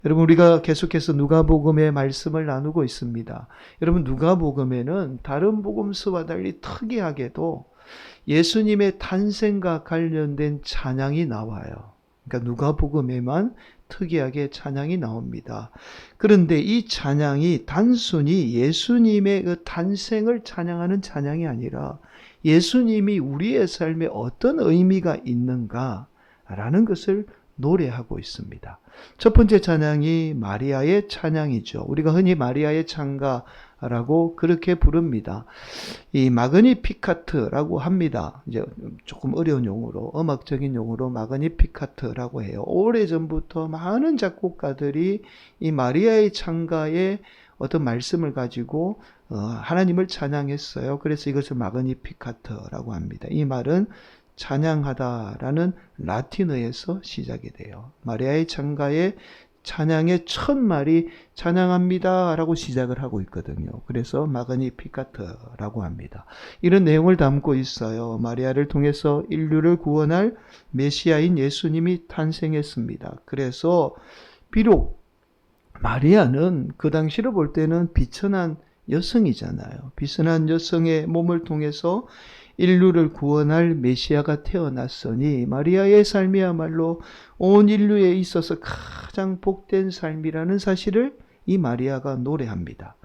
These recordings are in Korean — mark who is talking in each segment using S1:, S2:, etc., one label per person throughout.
S1: 여러분, 우리가 계속해서 누가복음의 말씀을 나누고 있습니다. 여러분, 누가복음에는 다른 복음서와 달리 특이하게도 예수님의 탄생과 관련된 찬양이 나와요. 그러니까 누가복음에만 특이하게 찬양이 나옵니다. 그런데 이 찬양이 단순히 예수님의 그 탄생을 찬양하는 찬양이 아니라 예수님이 우리의 삶에 어떤 의미가 있는가라는 것을 노래하고 있습니다. 첫 번째 찬양이 마리아의 찬양이죠. 우리가 흔히 마리아의 찬가라고 그렇게 부릅니다. 이 마그니피카트라고 합니다. 이제 조금 어려운 용어로, 음악적인 용어로 마그니피카트라고 해요. 오래전부터 많은 작곡가들이 이 마리아의 찬가에 어떤 말씀을 가지고 하나님을 찬양했어요. 그래서 이것을 마그니피카트라고 합니다. 이 말은 찬양하다라는 라틴어에서 시작이 돼요. 마리아의 찬가의 찬양의 첫 말이 찬양합니다 라고 시작을 하고 있거든요. 그래서 마그니피카트라고 합니다. 이런 내용을 담고 있어요. 마리아를 통해서 인류를 구원할 메시아인 예수님이 탄생했습니다. 그래서 비록 마리아는 그 당시로 볼 때는 비천한 여성이잖아요. 비천한 여성의 몸을 통해서 인류를 구원할 메시아가 태어났으니 마리아의 삶이야말로 온 인류에 있어서 가장 복된 삶이라는 사실을 이 마리아가 노래합니다.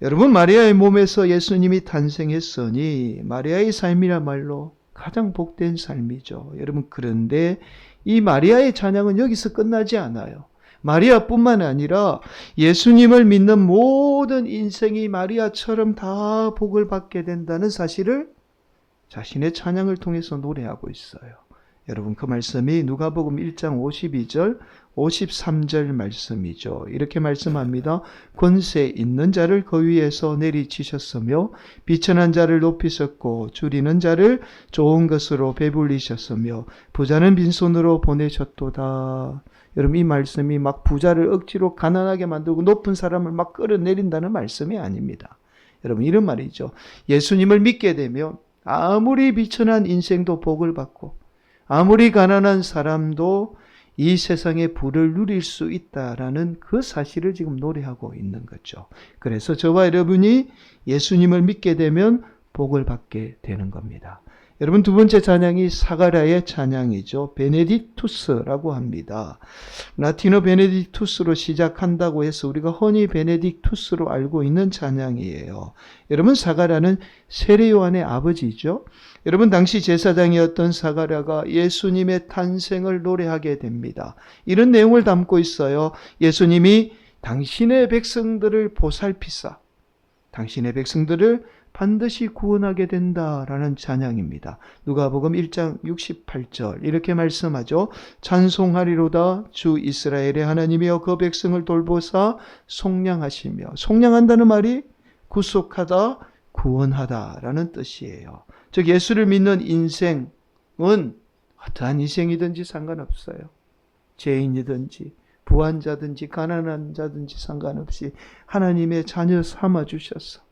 S1: 여러분, 마리아의 몸에서 예수님이 탄생했으니 마리아의 삶이야말로 가장 복된 삶이죠. 여러분, 그런데 이 마리아의 찬양은 여기서 끝나지 않아요. 마리아뿐만 아니라 예수님을 믿는 모든 인생이 마리아처럼 다 복을 받게 된다는 사실을 자신의 찬양을 통해서 노래하고 있어요. 여러분, 그 말씀이 누가복음 1장 52절, 53절 말씀이죠. 이렇게 말씀합니다. 권세 있는 자를 그 위에서 내리치셨으며 비천한 자를 높이셨고 줄이는 자를 좋은 것으로 배불리셨으며 부자는 빈손으로 보내셨도다. 여러분, 이 말씀이 막 부자를 억지로 가난하게 만들고 높은 사람을 막 끌어내린다는 말씀이 아닙니다. 여러분, 이런 말이죠. 예수님을 믿게 되면 아무리 비천한 인생도 복을 받고 아무리 가난한 사람도 이 세상의 부를 누릴 수 있다라는 그 사실을 지금 노래하고 있는 거죠. 그래서 저와 여러분이 예수님을 믿게 되면 복을 받게 되는 겁니다. 여러분, 두 번째 찬양이 사가랴의 찬양이죠. 베네딕투스라고 합니다. 라틴어 베네딕투스로 시작한다고 해서 우리가 흔히 베네딕투스로 알고 있는 찬양이에요. 여러분, 사가랴는 세례 요한의 아버지죠. 여러분, 당시 제사장이었던 사가랴가 예수님의 탄생을 노래하게 됩니다. 이런 내용을 담고 있어요. 예수님이 당신의 백성들을 보살피사 당신의 백성들을 반드시 구원하게 된다라는 찬양입니다. 누가복음 1장 68절 이렇게 말씀하죠. 찬송하리로다 주 이스라엘의 하나님이여 그 백성을 돌보사 속량하시며, 속량한다는 말이 구속하다, 구원하다라는 뜻이에요. 즉 예수를 믿는 인생은 어떠한 인생이든지 상관없어요. 죄인이든지 부한자든지 가난한 자든지 상관없이 하나님의 자녀 삼아주셔서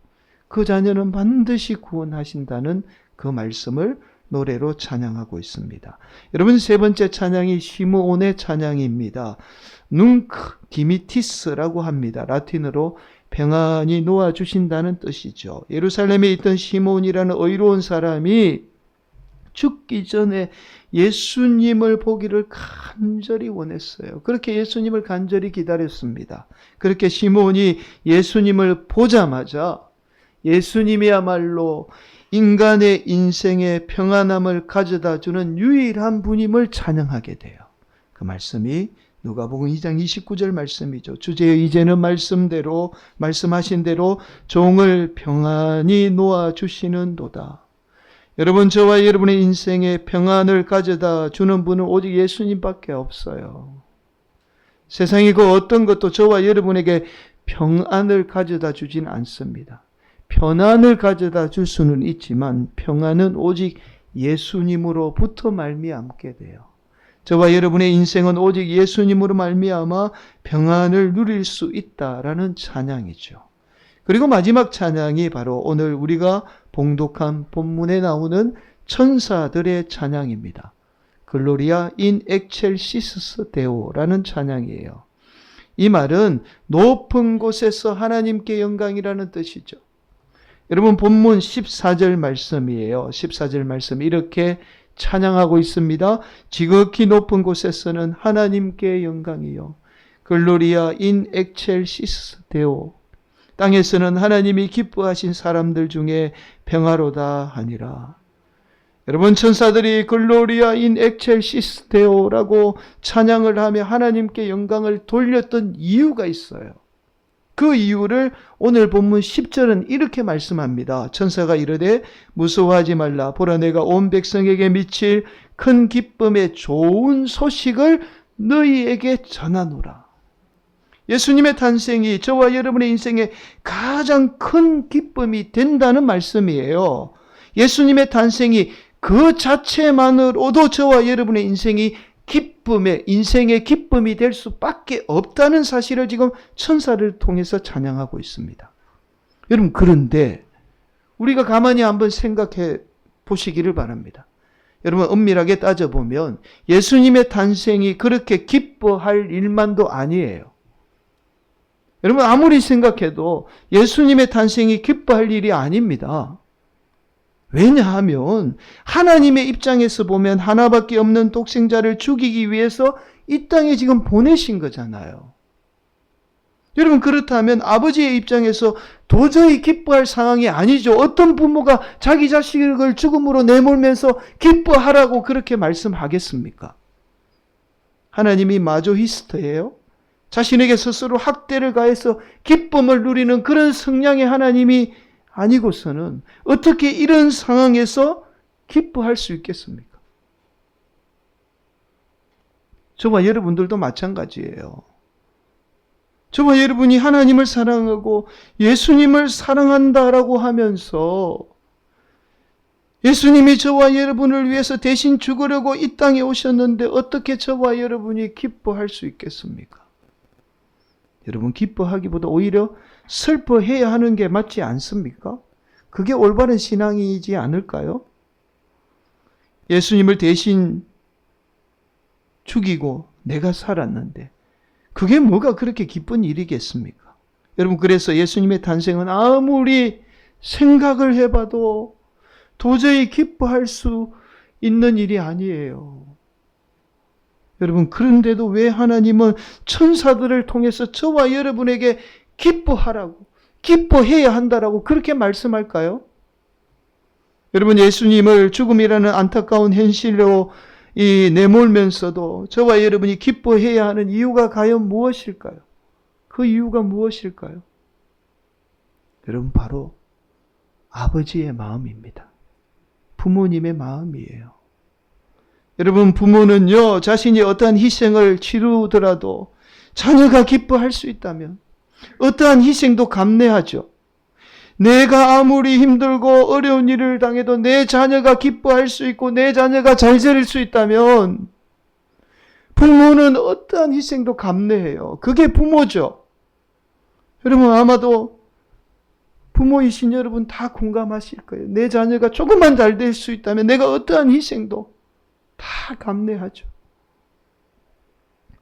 S1: 그 자녀는 반드시 구원하신다는 그 말씀을 노래로 찬양하고 있습니다. 여러분, 세 번째 찬양이 시므온의 찬양입니다. 눅 디미티스라고 합니다. 라틴어로 평안히 놓아주신다는 뜻이죠. 예루살렘에 있던 시므온이라는 의로운 사람이 죽기 전에 예수님을 보기를 간절히 원했어요. 그렇게 예수님을 간절히 기다렸습니다. 그렇게 시므온이 예수님을 보자마자 예수님이야말로 인간의 인생에 평안함을 가져다 주는 유일한 분임을 찬양하게 돼요. 그 말씀이 누가복음 2장 29절 말씀이죠. 주제여 이제는 말씀하신 대로 종을 평안히 놓아주시는도다. 여러분, 저와 여러분의 인생에 평안을 가져다 주는 분은 오직 예수님밖에 없어요. 세상이 그 어떤 것도 저와 여러분에게 평안을 가져다 주진 않습니다. 평안을 가져다 줄 수는 있지만 평안은 오직 예수님으로부터 말미암게 돼요. 저와 여러분의 인생은 오직 예수님으로 말미암아 평안을 누릴 수 있다라는 찬양이죠. 그리고 마지막 찬양이 바로 오늘 우리가 봉독한 본문에 나오는 천사들의 찬양입니다. 글로리아 인 엑첼시스 데오라는 찬양이에요. 이 말은 높은 곳에서 하나님께 영광이라는 뜻이죠. 여러분 본문 14절 말씀이에요. 14절 말씀 이렇게 찬양하고 있습니다. 지극히 높은 곳에서는 하나님께 영광이요. 글로리아 인 엑첼시스 데오. 땅에서는 하나님이 기뻐하신 사람들 중에 평화로다 하니라. 여러분 천사들이 글로리아 인 엑첼시스 데오라고 찬양을 하며 하나님께 영광을 돌렸던 이유가 있어요. 그 이유를 오늘 본문 10절은 이렇게 말씀합니다. 천사가 이르되 무서워하지 말라. 보라 내가 온 백성에게 미칠 큰 기쁨의 좋은 소식을 너희에게 전하노라. 예수님의 탄생이 저와 여러분의 인생에 가장 큰 기쁨이 된다는 말씀이에요. 예수님의 탄생이 그 자체만으로도 저와 여러분의 인생이 인생의 기쁨이 될 수밖에 없다는 사실을 지금 천사를 통해서 찬양하고 있습니다. 여러분, 그런데 우리가 가만히 한번 생각해 보시기를 바랍니다. 여러분, 엄밀하게 따져보면 예수님의 탄생이 그렇게 기뻐할 일만도 아니에요. 여러분, 아무리 생각해도 예수님의 탄생이 기뻐할 일이 아닙니다. 왜냐하면 하나님의 입장에서 보면 하나밖에 없는 독생자를 죽이기 위해서 이 땅에 지금 보내신 거잖아요. 여러분, 그렇다면 아버지의 입장에서 도저히 기뻐할 상황이 아니죠. 어떤 부모가 자기 자식을 죽음으로 내몰면서 기뻐하라고 그렇게 말씀하겠습니까? 하나님이 마조히스트예요. 자신에게 스스로 학대를 가해서 기쁨을 누리는 그런 성량의 하나님이 아니고서는 어떻게 이런 상황에서 기뻐할 수 있겠습니까? 저와 여러분들도 마찬가지예요. 저와 여러분이 하나님을 사랑하고 예수님을 사랑한다라고 하면서 예수님이 저와 여러분을 위해서 대신 죽으려고 이 땅에 오셨는데 어떻게 저와 여러분이 기뻐할 수 있겠습니까? 여러분, 기뻐하기보다 오히려 슬퍼해야 하는 게 맞지 않습니까? 그게 올바른 신앙이지 않을까요? 예수님을 대신 죽이고 내가 살았는데 그게 뭐가 그렇게 기쁜 일이겠습니까? 여러분, 그래서 예수님의 탄생은 아무리 생각을 해봐도 도저히 기뻐할 수 있는 일이 아니에요. 여러분, 그런데도 왜 하나님은 천사들을 통해서 저와 여러분에게 기뻐하라고, 기뻐해야 한다라고 그렇게 말씀할까요? 여러분, 예수님을 죽음이라는 안타까운 현실로 내몰면서도 저와 여러분이 기뻐해야 하는 이유가 과연 무엇일까요? 그 이유가 무엇일까요? 여러분, 바로 아버지의 마음입니다. 부모님의 마음이에요. 여러분, 부모는요, 자신이 어떠한 희생을 치르더라도 자녀가 기뻐할 수 있다면 어떠한 희생도 감내하죠. 내가 아무리 힘들고 어려운 일을 당해도 내 자녀가 기뻐할 수 있고 내 자녀가 잘 자랄 수 있다면 부모는 어떠한 희생도 감내해요. 그게 부모죠. 여러분, 아마도 부모이신 여러분 다 공감하실 거예요. 내 자녀가 조금만 잘 될 수 있다면 내가 어떠한 희생도 다 감내하죠.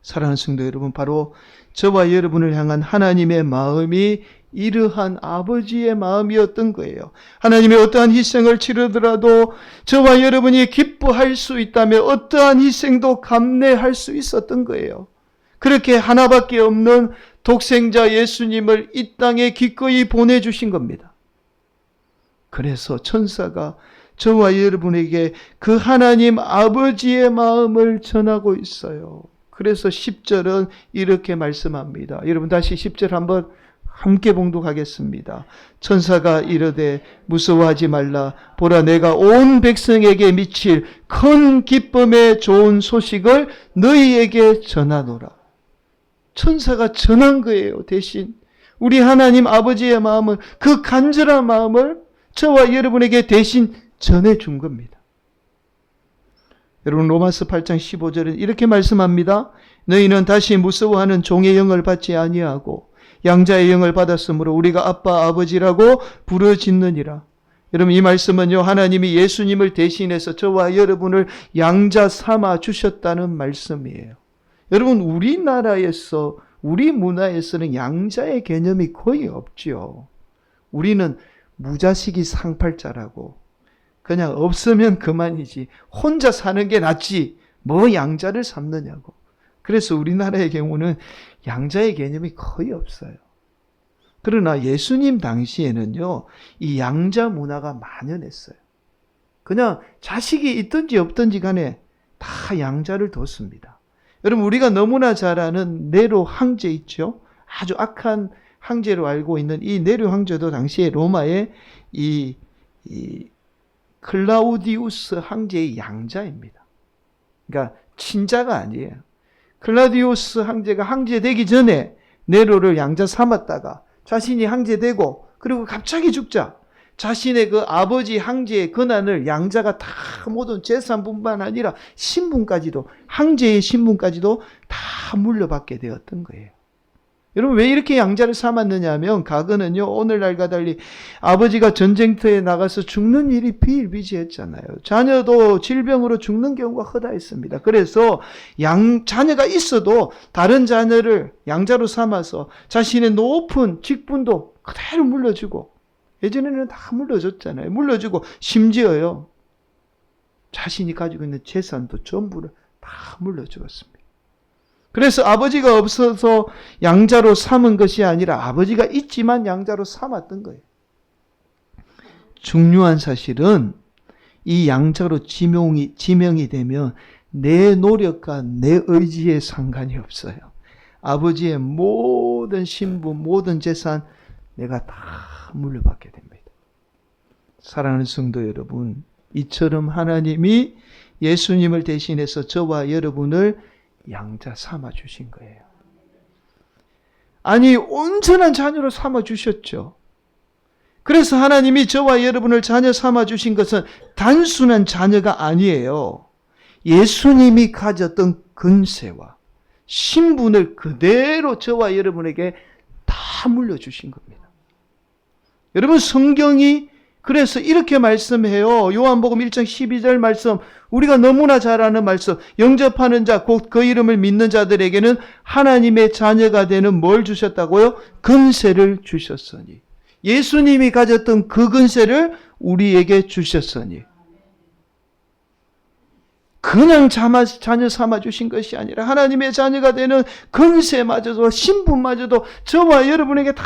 S1: 사랑하는 성도 여러분, 바로 저와 여러분을 향한 하나님의 마음이 이러한 아버지의 마음이었던 거예요. 하나님의 어떠한 희생을 치르더라도 저와 여러분이 기뻐할 수 있다면 어떠한 희생도 감내할 수 있었던 거예요. 그렇게 하나밖에 없는 독생자 예수님을 이 땅에 기꺼이 보내주신 겁니다. 그래서 천사가 저와 여러분에게 그 하나님 아버지의 마음을 전하고 있어요. 그래서 10절은 이렇게 말씀합니다. 여러분, 다시 10절 한번 함께 봉독하겠습니다. 천사가 이르되 무서워하지 말라. 보라 내가 온 백성에게 미칠 큰 기쁨의 좋은 소식을 너희에게 전하노라. 천사가 전한 거예요. 대신 우리 하나님 아버지의 마음을, 그 간절한 마음을 저와 여러분에게 대신 전해준 겁니다. 여러분, 로마서 8장 15절은 이렇게 말씀합니다. 너희는 다시 무서워하는 종의 영을 받지 아니하고 양자의 영을 받았으므로 우리가 아빠 아버지라고 부르짖느니라. 여러분, 이 말씀은요, 하나님이 예수님을 대신해서 저와 여러분을 양자 삼아 주셨다는 말씀이에요. 여러분, 우리나라에서 우리 문화에서는 양자의 개념이 거의 없죠. 우리는 무자식이 상팔자라고 그냥 없으면 그만이지 혼자 사는 게 낫지 뭐 양자를 삼느냐고. 그래서 우리나라의 경우는 양자의 개념이 거의 없어요. 그러나 예수님 당시에는요, 이 양자 문화가 만연했어요. 그냥 자식이 있든지 없든지 간에 다 양자를 뒀습니다. 여러분, 우리가 너무나 잘 아는 네로 황제 있죠? 아주 악한 황제로 알고 있는 이 네로 황제도 당시에 로마의 이 클라우디우스 황제의 양자입니다. 그러니까 친자가 아니에요. 클라우디우스 황제가 황제 되기 전에 네로를 양자 삼았다가 자신이 황제 되고 그리고 갑자기 죽자 자신의 그 아버지 황제의 권한을 양자가 다 모든 재산뿐만 아니라 신분까지도 황제의 신분까지도 다 물려받게 되었던 거예요. 여러분 왜 이렇게 양자를 삼았느냐 하면 과거는요 오늘날과 달리 아버지가 전쟁터에 나가서 죽는 일이 비일비재했잖아요. 자녀도 질병으로 죽는 경우가 허다했습니다. 그래서 자녀가 있어도 다른 자녀를 양자로 삼아서 자신의 높은 직분도 그대로 물려주고 예전에는 다 물려줬잖아요. 물려주고 심지어요 자신이 가지고 있는 재산도 전부를 다 물려주었습니다. 그래서 아버지가 없어서 양자로 삼은 것이 아니라 아버지가 있지만 양자로 삼았던 거예요. 중요한 사실은 이 양자로 지명이 되면 내 노력과 내 의지에 상관이 없어요. 아버지의 모든 신분, 모든 재산 내가 다 물려받게 됩니다. 사랑하는 성도 여러분, 이처럼 하나님이 예수님을 대신해서 저와 여러분을 양자 삼아 주신 거예요. 아니 온전한 자녀로 삼아 주셨죠. 그래서 하나님이 저와 여러분을 자녀 삼아 주신 것은 단순한 자녀가 아니에요. 예수님이 가졌던 근세와 신분을 그대로 저와 여러분에게 다 물려주신 겁니다. 여러분 성경이 그래서 이렇게 말씀해요. 요한복음 1장 12절 말씀, 우리가 너무나 잘 아는 말씀, 영접하는 자, 곧 그 이름을 믿는 자들에게는 하나님의 자녀가 되는 뭘 주셨다고요? 근세를 주셨으니. 예수님이 가졌던 그 근세를 우리에게 주셨으니. 그냥 자녀 삼아 주신 것이 아니라 하나님의 자녀가 되는 근세마저도 신분마저도 저와 여러분에게 다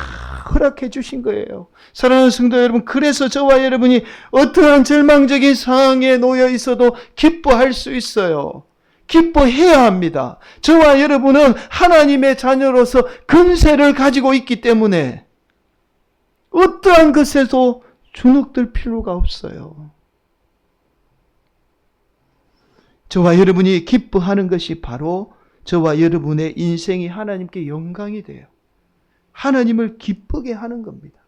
S1: 허락해 주신 거예요. 사랑하는 성도 여러분, 그래서 저와 여러분이 어떠한 절망적인 상황에 놓여 있어도 기뻐할 수 있어요. 기뻐해야 합니다. 저와 여러분은 하나님의 자녀로서 근세를 가지고 있기 때문에 어떠한 것에도 주눅들 필요가 없어요. 저와 여러분이 기뻐하는 것이 바로 저와 여러분의 인생이 하나님께 영광이 돼요. 하나님을 기쁘게 하는 겁니다.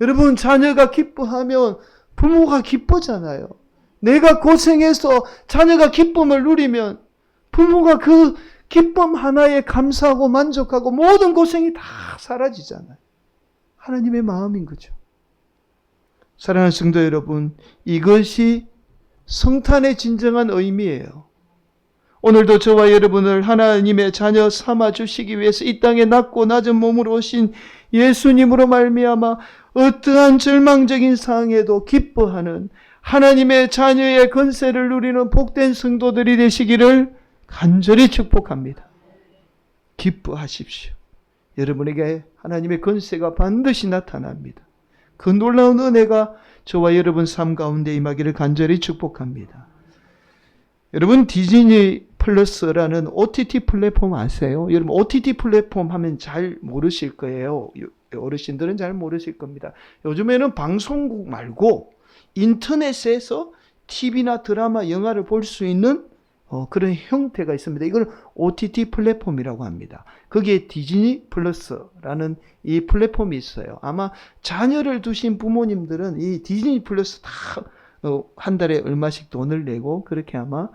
S1: 여러분 자녀가 기뻐하면 부모가 기쁘잖아요. 내가 고생해서 자녀가 기쁨을 누리면 부모가 그 기쁨 하나에 감사하고 만족하고 모든 고생이 다 사라지잖아요. 하나님의 마음인 거죠. 사랑하는 성도 여러분, 이것이 성탄의 진정한 의미예요. 오늘도 저와 여러분을 하나님의 자녀 삼아 주시기 위해서 이 땅에 낮고 낮은 몸으로 오신 예수님으로 말미암아 어떠한 절망적인 상황에도 기뻐하는 하나님의 자녀의 권세를 누리는 복된 성도들이 되시기를 간절히 축복합니다. 기뻐하십시오. 여러분에게 하나님의 권세가 반드시 나타납니다. 그 놀라운 은혜가 저와 여러분 삶 가운데 임하기를 간절히 축복합니다. 여러분 디즈니 플러스라는 OTT 플랫폼 아세요? 여러분 OTT 플랫폼 하면 잘 모르실 거예요. 어르신들은 잘 모르실 겁니다. 요즘에는 방송국 말고 인터넷에서 TV나 드라마, 영화를 볼 수 있는 그런 형태가 있습니다. 이걸 OTT 플랫폼이라고 합니다. 거기에 디즈니 플러스라는 이 플랫폼이 있어요. 아마 자녀를 두신 부모님들은 이 디즈니 플러스 다 한 달에 얼마씩 돈을 내고 그렇게 아마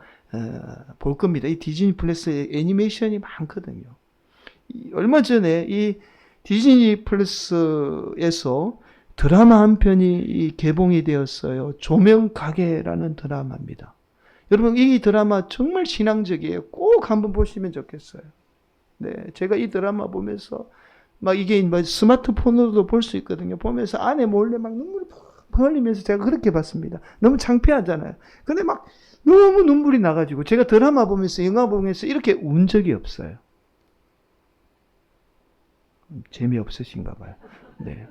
S1: 볼 겁니다. 이 디즈니 플러스에 애니메이션이 많거든요. 얼마 전에 이 디즈니 플러스에서 드라마 한 편이 개봉이 되었어요. 조명가게라는 드라마입니다. 여러분 이 드라마 정말 신앙적이에요. 꼭 한번 보시면 좋겠어요. 네, 제가 이 드라마 보면서 막 이게 뭐 스마트폰으로도 볼 수 있거든요. 보면서 안에 몰래 막 눈물이 펑펑 흘리면서 제가 그렇게 봤습니다. 너무 창피하잖아요. 근데 막 너무 눈물이 나가지고 제가 드라마 보면서 영화 보면서 이렇게 운 적이 없어요. 재미없으신가 봐요. 네.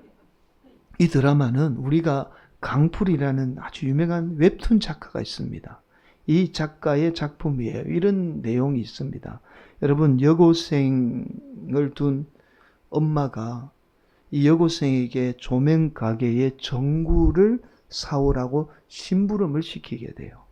S1: 이 드라마는 우리가 강풀이라는 아주 유명한 웹툰 작가가 있습니다. 이 작가의 작품이에요. 이런 내용이 있습니다. 여러분, 여고생을 둔 엄마가 이 여고생에게 조명 가게의 전구를 사오라고 심부름을 시키게 돼요.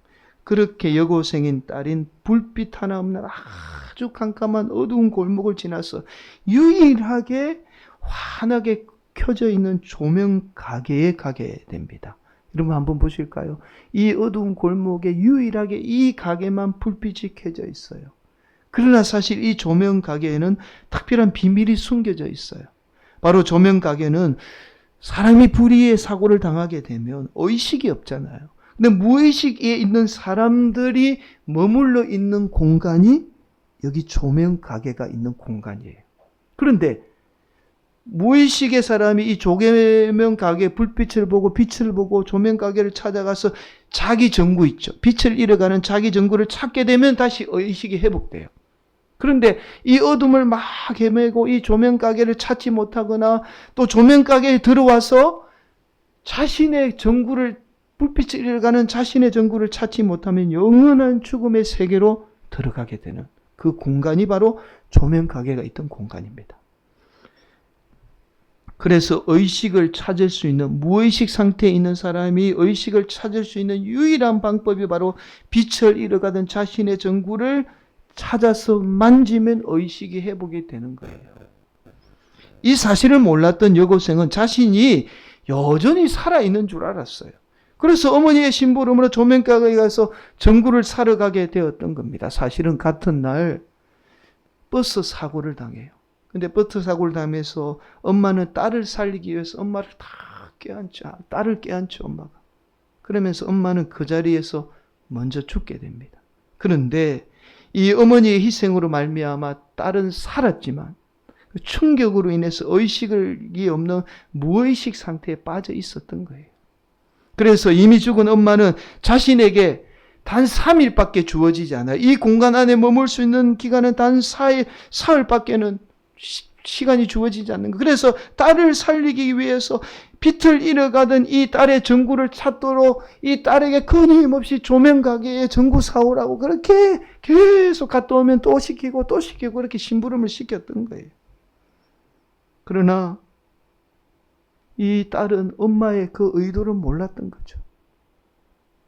S1: 그렇게 여고생인 딸인 불빛 하나 없는 아주 깜깜한 어두운 골목을 지나서 유일하게 환하게 켜져 있는 조명 가게에 가게 됩니다. 여러분 한번 보실까요? 이 어두운 골목에 유일하게 이 가게만 불빛이 켜져 있어요. 그러나 사실 이 조명 가게에는 특별한 비밀이 숨겨져 있어요. 바로 조명 가게는 사람이 불의의 사고를 당하게 되면 의식이 없잖아요. 근데 무의식에 있는 사람들이 머물러 있는 공간이 여기 조명 가게가 있는 공간이에요. 그런데 무의식의 사람이 이 조명 가게 불빛을 보고 빛을 보고 조명 가게를 찾아가서 자기 전구 있죠. 빛을 잃어가는 자기 전구를 찾게 되면 다시 의식이 회복돼요. 그런데 이 어둠을 막 헤매고 이 조명 가게를 찾지 못하거나 또 조명 가게에 들어와서 자신의 전구를 불빛을 잃어가는 자신의 전구를 찾지 못하면 영원한 죽음의 세계로 들어가게 되는 그 공간이 바로 조명 가게가 있던 공간입니다. 그래서 의식을 찾을 수 있는, 무의식 상태에 있는 사람이 의식을 찾을 수 있는 유일한 방법이 바로 빛을 잃어가던 자신의 전구를 찾아서 만지면 의식이 회복이 되는 거예요. 이 사실을 몰랐던 여고생은 자신이 여전히 살아있는 줄 알았어요. 그래서 어머니의 심부름으로 조명가게에 가서 전구를 사러 가게 되었던 겁니다. 사실은 같은 날 버스 사고를 당해요. 근데 버스 사고를 당하면서 엄마는 딸을 살리기 위해서 엄마를 다 깨안죠. 딸을 깨안죠, 엄마가. 그러면서 엄마는 그 자리에서 먼저 죽게 됩니다. 그런데 이 어머니의 희생으로 말미암아 딸은 살았지만 그 충격으로 인해서 의식이 없는 무의식 상태에 빠져 있었던 거예요. 그래서 이미 죽은 엄마는 자신에게 단 3일밖에 주어지지 않아요. 이 공간 안에 머물 수 있는 기간은 단 사흘밖에는 시간이 주어지지 않는 거예요. 그래서 딸을 살리기 위해서 빛을 잃어가던 이 딸의 전구를 찾도록 이 딸에게 끊임없이 조명 가게에 전구 사오라고 그렇게 계속 갔다 오면 또 시키고 또 시키고 그렇게 심부름을 시켰던 거예요. 그러나 이 딸은 엄마의 그 의도를 몰랐던 거죠.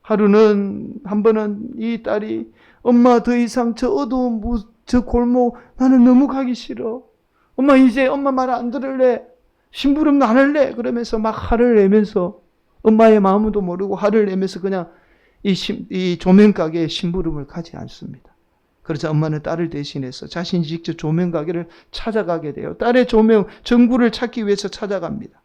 S1: 하루는 한 번은 이 딸이 엄마 더 이상 저 어두운 저 골목 나는 너무 가기 싫어. 엄마 이제 엄마 말 안 들을래. 심부름도 안 할래. 그러면서 막 화를 내면서 엄마의 마음도 모르고 화를 내면서 그냥 이 조명 가게에 심부름을 가지 않습니다. 그래서 엄마는 딸을 대신해서 자신이 직접 조명 가게를 찾아가게 돼요. 딸의 전구를 찾기 위해서 찾아갑니다.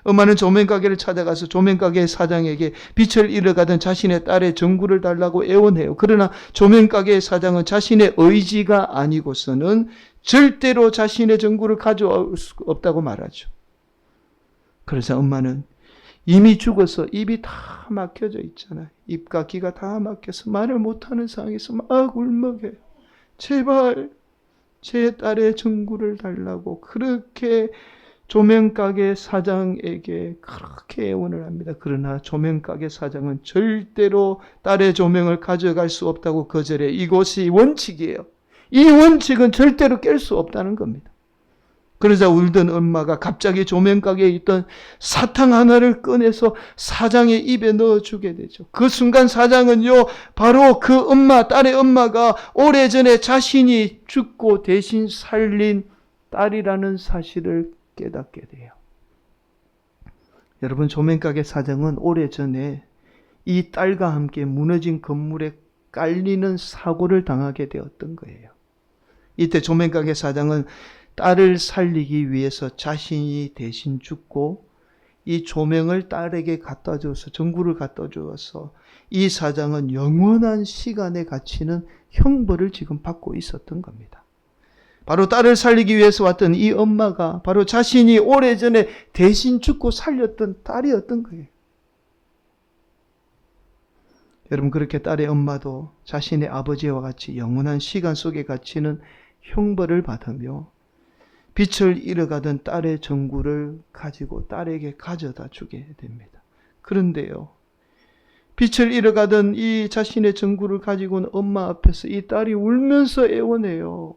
S1: 엄마는 조명 가게를 찾아가서 조명 가게 사장에게 빛을 잃어가던 자신의 딸의 전구를 달라고 애원해요. 그러나 조명 가게 사장은 자신의 의지가 아니고서는 절대로 자신의 전구를 가져올 수 없다고 말하죠. 그래서 엄마는 이미 죽어서 입이 다 막혀져 있잖아요. 입과 귀가 다 막혀서 말을 못하는 상황에서 막 울먹여요. 제발 제 딸의 전구를 달라고 그렇게 조명가게 사장에게 그렇게 애원을 합니다. 그러나 조명가게 사장은 절대로 딸의 조명을 가져갈 수 없다고 거절해. 이것이 원칙이에요. 이 원칙은 절대로 깰 수 없다는 겁니다. 그러자 울던 엄마가 갑자기 조명가게에 있던 사탕 하나를 꺼내서 사장의 입에 넣어주게 되죠. 그 순간 사장은요, 바로 그 엄마, 딸의 엄마가 오래전에 자신이 죽고 대신 살린 딸이라는 사실을 깨닫게 돼요. 여러분, 조명가게 사장은 오래전에 이 딸과 함께 무너진 건물에 깔리는 사고를 당하게 되었던 거예요. 이때 조명가게 사장은 딸을 살리기 위해서 자신이 대신 죽고 이 조명을 딸에게 갖다 줘서 전구를 갖다 주어서 이 사장은 영원한 시간에 갇히는 형벌을 지금 받고 있었던 겁니다. 바로 딸을 살리기 위해서 왔던 이 엄마가 바로 자신이 오래전에 대신 죽고 살렸던 딸이었던 거예요. 여러분, 그렇게 딸의 엄마도 자신의 아버지와 같이 영원한 시간 속에 갇히는 형벌을 받으며 빛을 잃어가던 딸의 전구를 가지고 딸에게 가져다 주게 됩니다. 그런데요, 빛을 잃어가던 이 자신의 전구를 가지고는 엄마 앞에서 이 딸이 울면서 애원해요.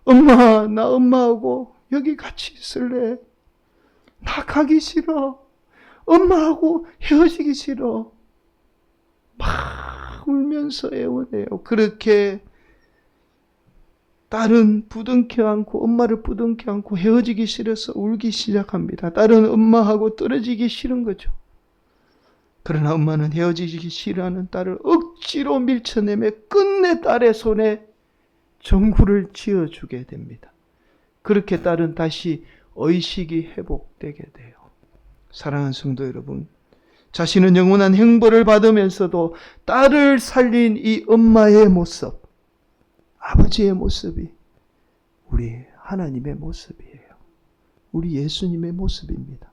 S1: 엄마, 나 엄마하고 여기 같이 있을래. 나 가기 싫어. 엄마하고 헤어지기 싫어. 막 울면서 애원해요. 그렇게 딸은 부둥켜 안고, 엄마를 부둥켜 안고 헤어지기 싫어서 울기 시작합니다. 딸은 엄마하고 떨어지기 싫은 거죠. 그러나 엄마는 헤어지기 싫어하는 딸을 억지로 밀쳐내며 끝내 딸의 손에 전구를 쥐어주게 됩니다. 그렇게 딸은 다시 의식이 회복되게 돼요. 사랑하는 성도 여러분, 자신은 영원한 형벌을 받으면서도 딸을 살린 이 엄마의 모습, 아버지의 모습이 우리 하나님의 모습이에요. 우리 예수님의 모습입니다.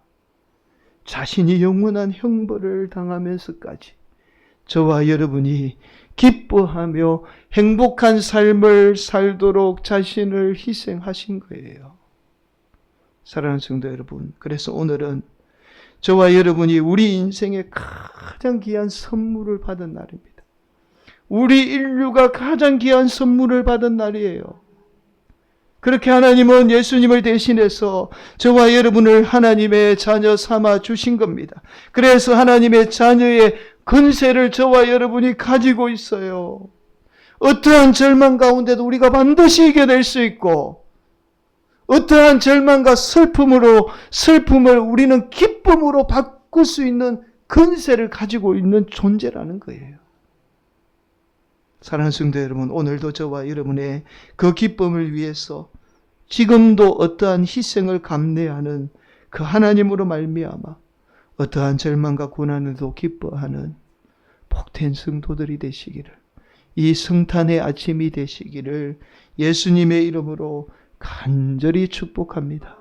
S1: 자신이 영원한 형벌을 당하면서까지 저와 여러분이 기뻐하며 행복한 삶을 살도록 자신을 희생하신 거예요. 사랑하는 성도 여러분, 그래서 오늘은 저와 여러분이 우리 인생의 가장 귀한 선물을 받은 날입니다. 우리 인류가 가장 귀한 선물을 받은 날이에요. 그렇게 하나님은 예수님을 대신해서 저와 여러분을 하나님의 자녀 삼아 주신 겁니다. 그래서 하나님의 자녀의 권세를 저와 여러분이 가지고 있어요. 어떠한 절망 가운데도 우리가 반드시 이겨낼 수 있고, 어떠한 절망과 슬픔을 우리는 기쁨으로 바꿀 수 있는 권세를 가지고 있는 존재라는 거예요. 사랑하는 성도 여러분, 오늘도 저와 여러분의 그 기쁨을 위해서 지금도 어떠한 희생을 감내하는 그 하나님으로 말미암아 어떠한 절망과 고난에도 기뻐하는 복된 성도들이 되시기를, 이 성탄의 아침이 되시기를 예수님의 이름으로 간절히 축복합니다.